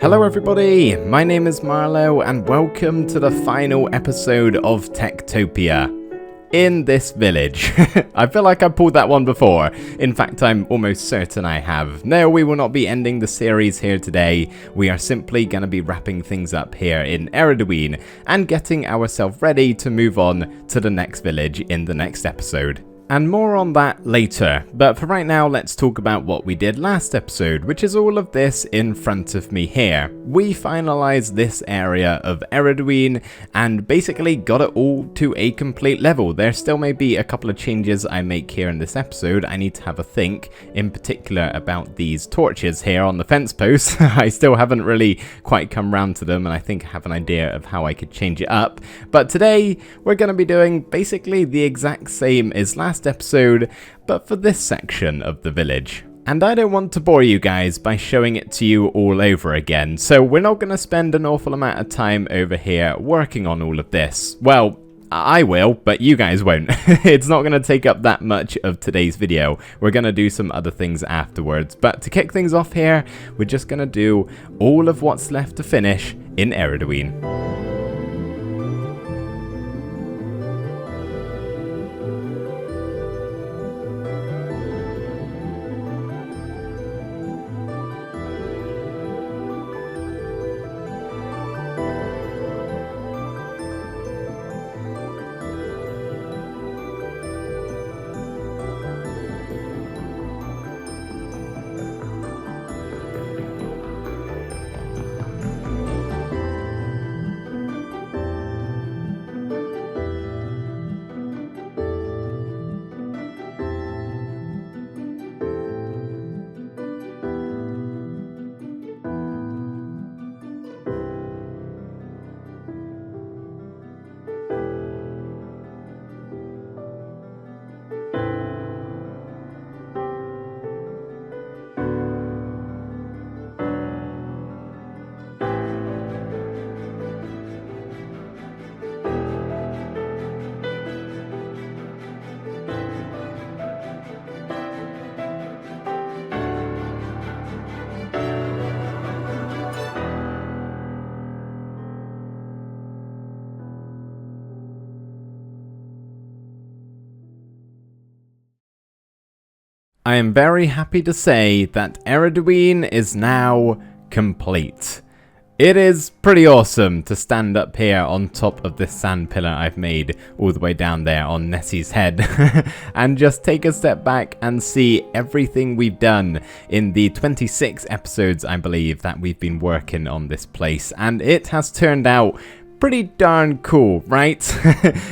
Hello everybody, my name is Marlo and welcome to the final episode of TekTopia. In this village. I feel like I pulled that one before. In fact, I'm almost certain I have. No, we will not be ending the series here today. We are simply going to be wrapping things up here in Ereduin and getting ourselves ready to move on to the next village in the next episode. And more on that later, but for right now let's talk about what we did last episode, which is all of this in front of me here. We finalized this area of Ereduin and basically got it all to a complete level. There still may be a couple of changes I make here in this episode. I need to have a think, in particular about these torches here on the fence posts. I still haven't really quite come round to them and I think I have an idea of how I could change it up. But today we're going to be doing basically the exact same as last episode, but for this section of the village. And I don't want to bore you guys by showing it to you all over again, so we're not going to spend an awful amount of time over here working on all of this. Well, I will, but you guys won't. It's not going to take up that much of today's video. We're going to do some other things afterwards, but to kick things off here, we're just going to do all of what's left to finish in Ereduin. I am very happy to say that Ereduin is now complete. It is pretty awesome to stand up here on top of this sand pillar I've made all the way down there on Nessie's head and just take a step back and see everything we've done in the 26 episodes, I believe, that we've been working on this place, and it has turned out pretty darn cool, right?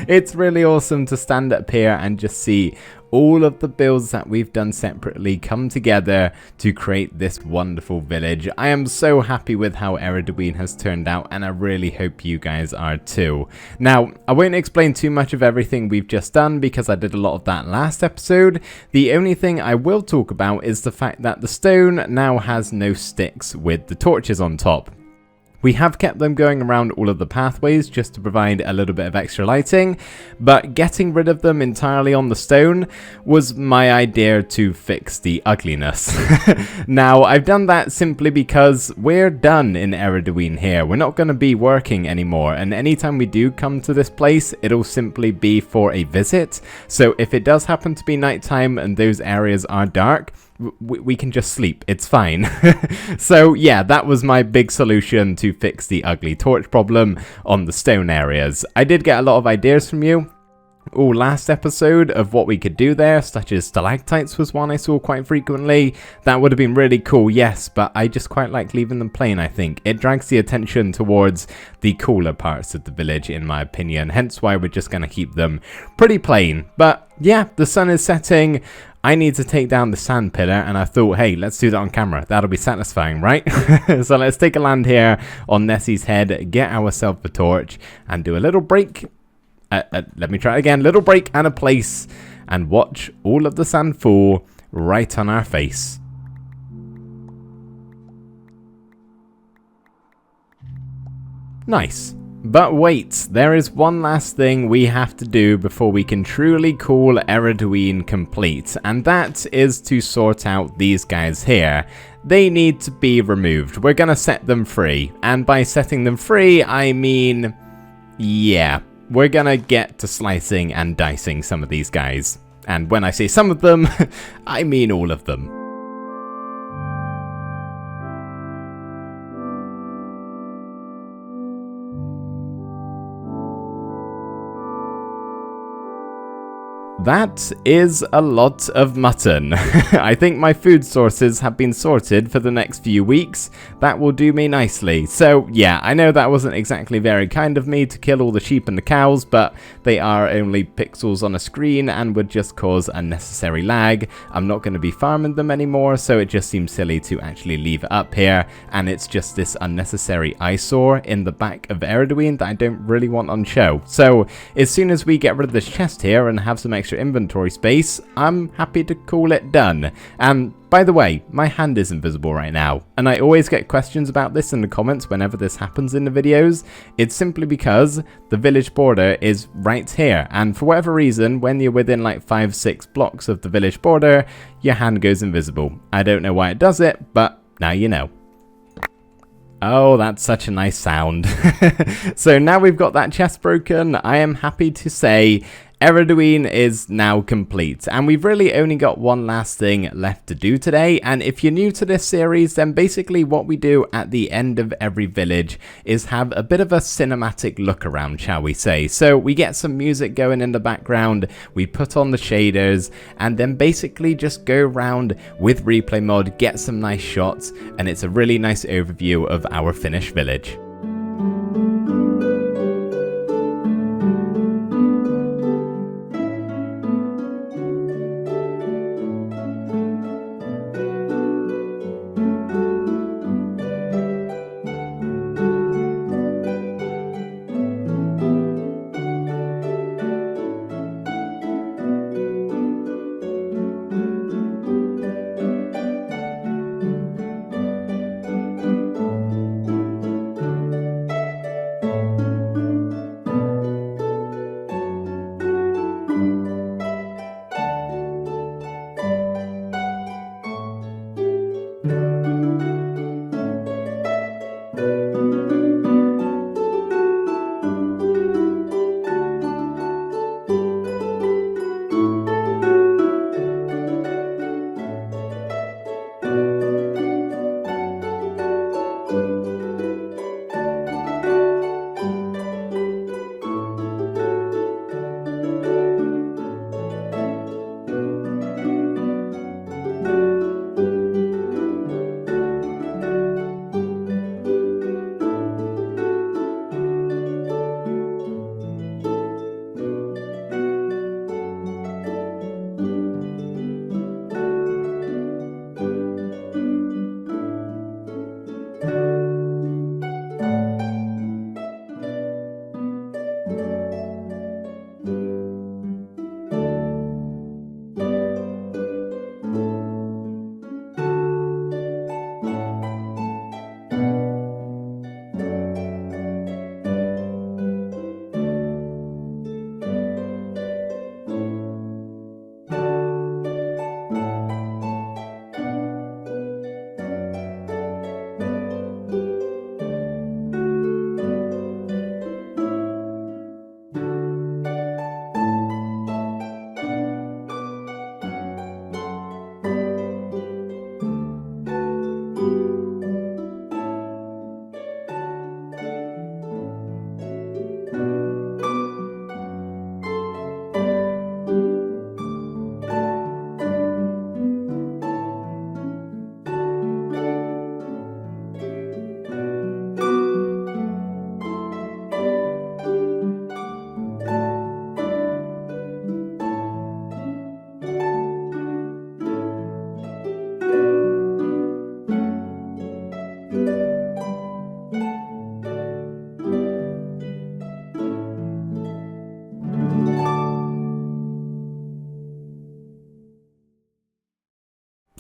It's really awesome to stand up here and just see all of the builds that we've done separately come together to create this wonderful village. I am so happy with how Ereduin has turned out, and I really hope you guys are too. Now, I won't explain too much of everything we've just done because I did a lot of that last episode. The only thing I will talk about is the fact that the stone now has no sticks with the torches on top. We have kept them going around all of the pathways just to provide a little bit of extra lighting, but getting rid of them entirely on the stone was my idea to fix the ugliness. Now, I've done that simply because we're done in Ereduin here. We're not going to be working anymore, and anytime we do come to this place, it'll simply be for a visit. So if it does happen to be nighttime and those areas are dark, we can just sleep, it's fine. So yeah, that was my big solution to fix the ugly torch problem on the stone areas. I did get a lot of ideas from you last episode of what we could do there, such as stalactites was one I saw quite frequently. That would have been really cool, yes, but I just quite like leaving them plain. I think it drags the attention towards the cooler parts of the village, in my opinion, hence why we're just going to keep them pretty plain. But yeah, the sun is setting. I need to take down the sand pillar, and I thought, hey, let's do that on camera. That'll be satisfying, right? So let's take a land here on Nessie's head, get ourselves a torch, and do a little break. Let me try it again. Little break and a place, and watch all of the sand fall right on our face. Nice. But wait, there is one last thing we have to do before we can truly call Ereduin complete, and that is to sort out these guys here. they need to be removed. We're gonna set them free. And by setting them free, I mean, yeah, we're gonna get to slicing and dicing some of these guys. And when I say some of them, I mean all of them. That is a lot of mutton. I think my food sources have been sorted for the next few weeks. That will do me nicely. So yeah, I know that wasn't exactly very kind of me to kill all the sheep and the cows, but they are only pixels on a screen and would just cause unnecessary lag. I'm not going to be farming them anymore, so it just seems silly to actually leave it up here, and it's just this unnecessary eyesore in the back of Ereduin that I don't really want on show. So as soon as we get rid of this chest here and have some extra inventory space, I'm happy to call it done. And by the way, my hand is invisible right now, and I always get questions about this in the comments whenever this happens in the videos. It's simply because the village border is right here, and for whatever reason, when you're within like 5-6 blocks of the village border, your hand goes invisible. I don't know why it does it, but now you know. Oh, that's such a nice sound. So now we've got that chest broken, I am happy to say Ereduin is now complete, and we've really only got one last thing left to do today. And if you're new to this series, then basically what we do at the end of every village is have a bit of a cinematic look around, shall we say. So we get some music going in the background, we put on the shaders, and then basically just go around with replay mod, get some nice shots, and it's a really nice overview of our finished village.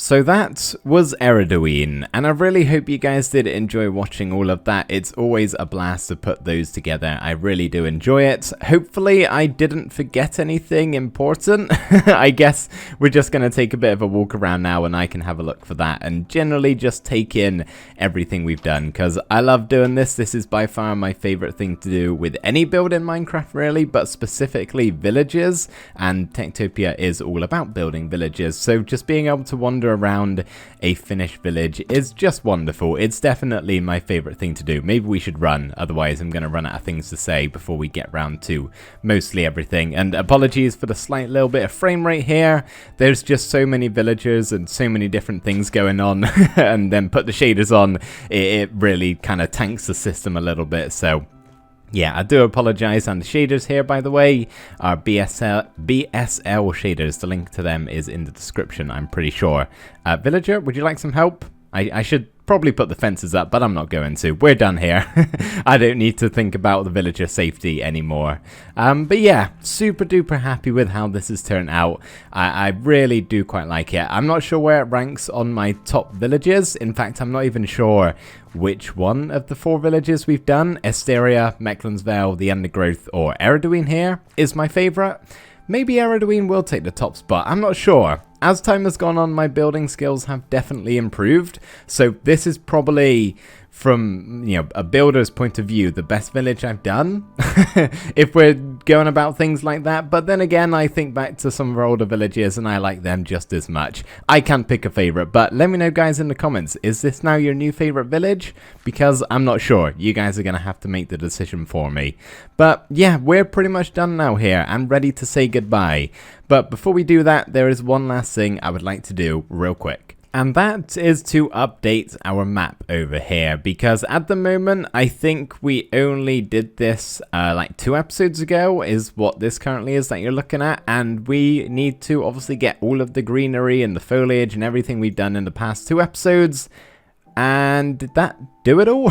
So that was Ereduin, and I really hope you guys did enjoy watching all of that. It's always a blast to put those together. I really do enjoy it. Hopefully I didn't forget anything important. I guess we're just going to take a bit of a walk around now and I can have a look for that and generally just take in everything we've done, because I love doing this. This is by far my favorite thing to do with any build in Minecraft really, but specifically villages, and TekTopia is all about building villages. So just being able to wander around a finished village is just wonderful. It's definitely my favorite thing to do. Maybe we should run, otherwise I'm going to run out of things to say before we get round to mostly everything. And apologies for the slight little bit of frame rate here. There's just so many villagers and so many different things going on and then put the shaders on, it really kind of tanks the system a little bit. So yeah, I do apologize. And the shaders here, by the way, are BSL shaders. The link to them is in the description, I'm pretty sure. Villager, would you like some help? I should probably put the fences up, but I'm not going to. We're done here. I don't need to think about the villager safety anymore. But yeah, super duper happy with how this has turned out. I really do quite like it. I'm not sure where it ranks on my top villages. In fact, I'm not even sure which one of the 4 villages we've done, Esteria, Mecklen's Vale, the Undergrowth, or Ereduin here, is my favorite. Maybe Ereduin will take the top spot, I'm not sure. As time has gone on, my building skills have definitely improved, so this is probably, from a builder's point of view, the best village I've done, if we're going about things like that. But then again, I think back to some of our older villages and I like them just as much. I can't pick a favorite, but let me know guys in the comments, is this now your new favorite village? Because I'm not sure. You guys are going to have to make the decision for me. But yeah, we're pretty much done now here and ready to say goodbye. But before we do that, there is one last thing I would like to do real quick. And that is to update our map over here, because at the moment I think we only did this like 2 episodes ago is what this currently is that you're looking at, and we need to obviously get all of the greenery and the foliage and everything we've done in the past 2 episodes. And did that do it all?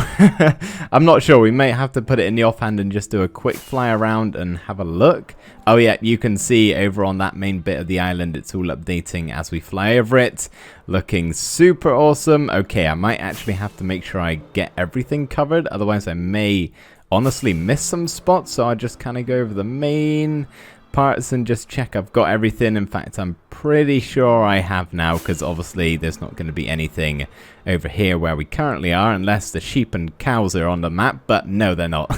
I'm not sure. We may have to put it in the offhand and just do a quick fly around and have a look. Oh yeah, you can see over on that main bit of the island, it's all updating as we fly over it. Looking super awesome. Okay, I might actually have to make sure I get everything covered. Otherwise, I may honestly miss some spots. So I'll just kind of go over the main parts and just check I've got everything. In fact, I'm pretty sure I have now, because obviously there's not going to be anything over here where we currently are unless the sheep and cows are on the map, but no, they're not.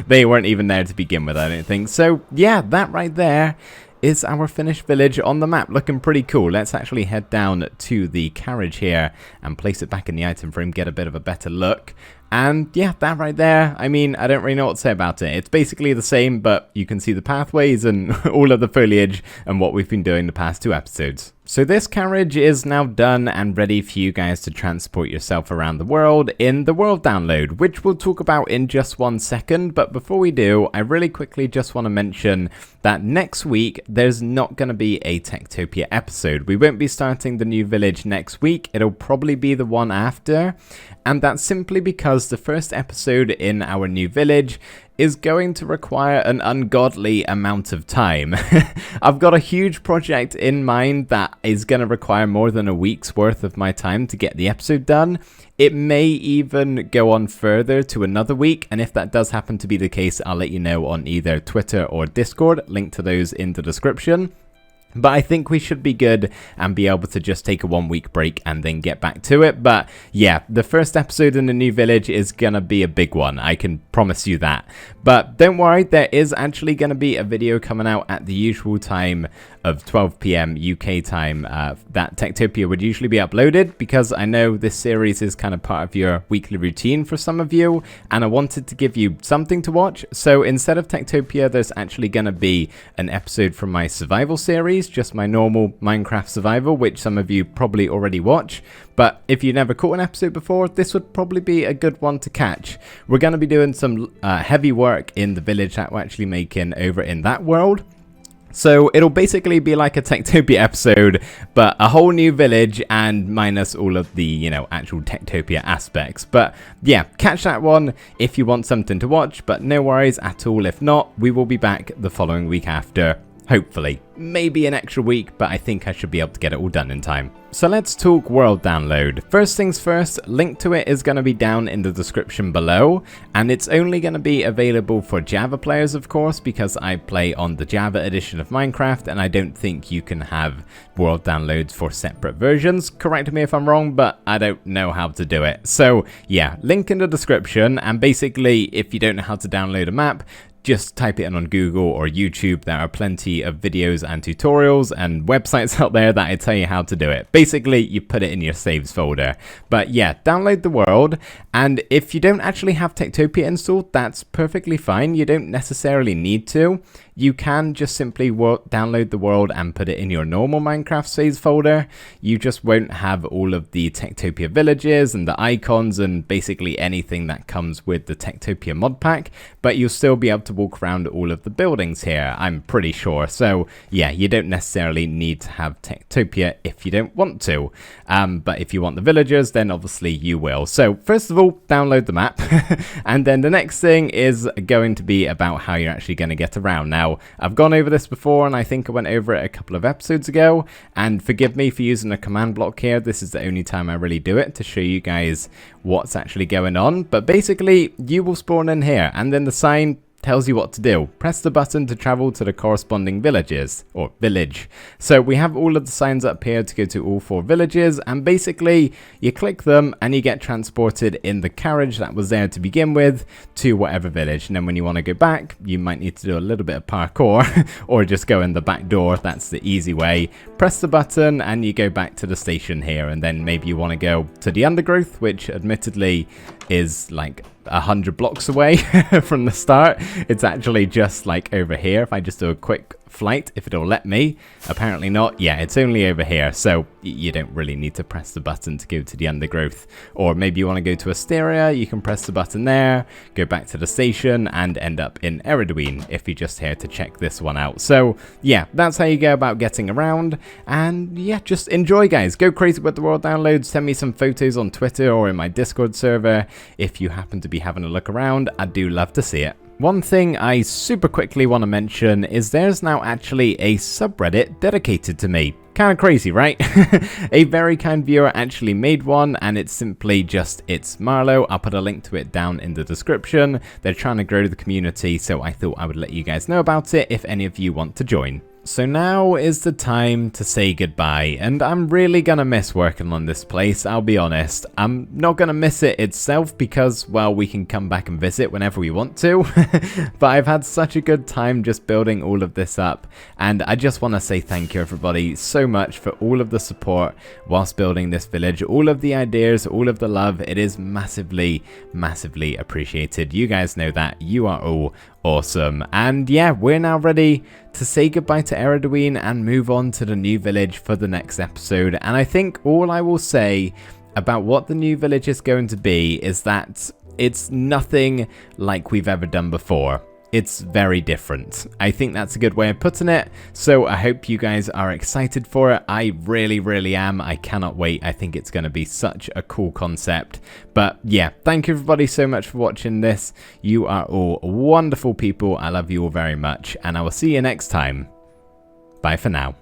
They weren't even there to begin with, I don't think. So yeah, that right there is our finished village on the map, looking pretty cool. Let's actually head down to the carriage here and place it back in the item frame, get a bit of a better look. And yeah, that right there, I mean, I don't really know what to say about it. It's basically the same, but you can see the pathways and all of the foliage and what we've been doing the past 2 episodes. So this carriage is now done and ready for you guys to transport yourself around the world in the world download, which we'll talk about in just 1 second. But before we do, I really quickly just want to mention that next week, there's not going to be a TekTopia episode. We won't be starting the new village next week. It'll probably be the one after. And that's simply because the first episode in our new village is going to require an ungodly amount of time. I've got a huge project in mind that is going to require more than a week's worth of my time to get the episode done. It may even go on further to another week, and if that does happen to be the case, I'll let you know on either Twitter or Discord. Link to those in the description. But I think we should be good and be able to just take a 1 week break and then get back to it. But yeah, the first episode in the new village is going to be a big one. I can promise you that. But don't worry, there is actually going to be a video coming out at the usual time of 12 PM UK time that TekTopia would usually be uploaded, because I know this series is kind of part of your weekly routine for some of you, and I wanted to give you something to watch. So instead of TekTopia, there's actually going to be an episode from my survival series, just my normal Minecraft survival, which some of you probably already watch. But if you never caught an episode before, this would probably be a good one to catch. We're going to be doing some heavy work in the village that we're actually making over in that world. So it'll basically be like a TekTopia episode, but a whole new village and minus all of the, actual TekTopia aspects. But yeah, catch that one if you want something to watch, but no worries at all. If not, we will be back the following week after. Hopefully. Maybe an extra week, but I think I should be able to get it all done in time. So let's talk world download. First things first, link to it is going to be down in the description below, and it's only going to be available for Java players, of course, because I play on the Java edition of Minecraft, and I don't think you can have world downloads for separate versions. Correct me if I'm wrong, but I don't know how to do it. So yeah, link in the description, and basically if you don't know how to download a map, just type it in on Google or YouTube. There are plenty of videos and tutorials and websites out there that I tell you how to do it. Basically, you put it in your saves folder. But yeah, download the world. And if you don't actually have TekTopia installed, that's perfectly fine. You don't necessarily need to. You can just simply download the world and put it in your normal Minecraft saves folder. You just won't have all of the TekTopia villages and the icons and basically anything that comes with the TekTopia mod pack, but you'll still be able to walk around all of the buildings here, I'm pretty sure. So yeah, you don't necessarily need to have TekTopia if you don't want to. But if you want the villagers, then obviously you will. So first of all, download the map. And then the next thing is going to be about how you're actually going to get around. Now, I've gone over this before, and I think I went over it a couple of episodes ago, and forgive me for using a command block here. This is the only time I really do it to show you guys what's actually going on. But basically, you will spawn in here, and then the sign tells you what to do. Press the button to travel to the corresponding villages, or village. So we have all of the signs up here to go to all 4 villages, and basically you click them and you get transported in the carriage that was there to begin with to whatever village. And then when you want to go back, you might need to do a little bit of parkour or just go in the back door. That's the easy way. Press the button and you go back to the station here, and then maybe you want to go to the undergrowth, which admittedly is like 100 blocks away from the start. It's actually just like over here. If I just do a quick flight, if it'll let me. Apparently not. Yeah, it's only over here, so you don't really need to press the button to go to the undergrowth. Or maybe you want to go to Asteria, you can press the button there, go back to the station, and end up in Ereduin if you're just here to check this one out. So yeah, that's how you go about getting around. And yeah, just enjoy, guys. Go crazy with the world downloads. Send me some photos on Twitter or in my Discord server if you happen to be having a look around. I do love to see it. One thing I super quickly want to mention is there's now actually a subreddit dedicated to me. Kind of crazy, right? A very kind viewer actually made one, and it's simply just It's Marlow. I'll put a link to it down in the description. They're trying to grow the community, so I thought I would let you guys know about it if any of you want to join. So now is the time to say goodbye, and I'm really gonna miss working on this place, I'll be honest. I'm not gonna miss it itself because, well, we can come back and visit whenever we want to, but I've had such a good time just building all of this up, and I just want to say thank you everybody so much for all of the support whilst building this village, all of the ideas, all of the love. It is massively, massively appreciated. You guys know that. You are all awesome. And yeah, we're now ready to say goodbye to Ereduin and move on to the new village for the next episode. And I think all I will say about what the new village is going to be is that it's nothing like we've ever done before. It's very different. I think that's a good way of putting it. So I hope you guys are excited for it. I really, really am. I cannot wait. I think it's going to be such a cool concept. But yeah, thank you everybody so much for watching this. You are all wonderful people. I love you all very much. And I will see you next time. Bye for now.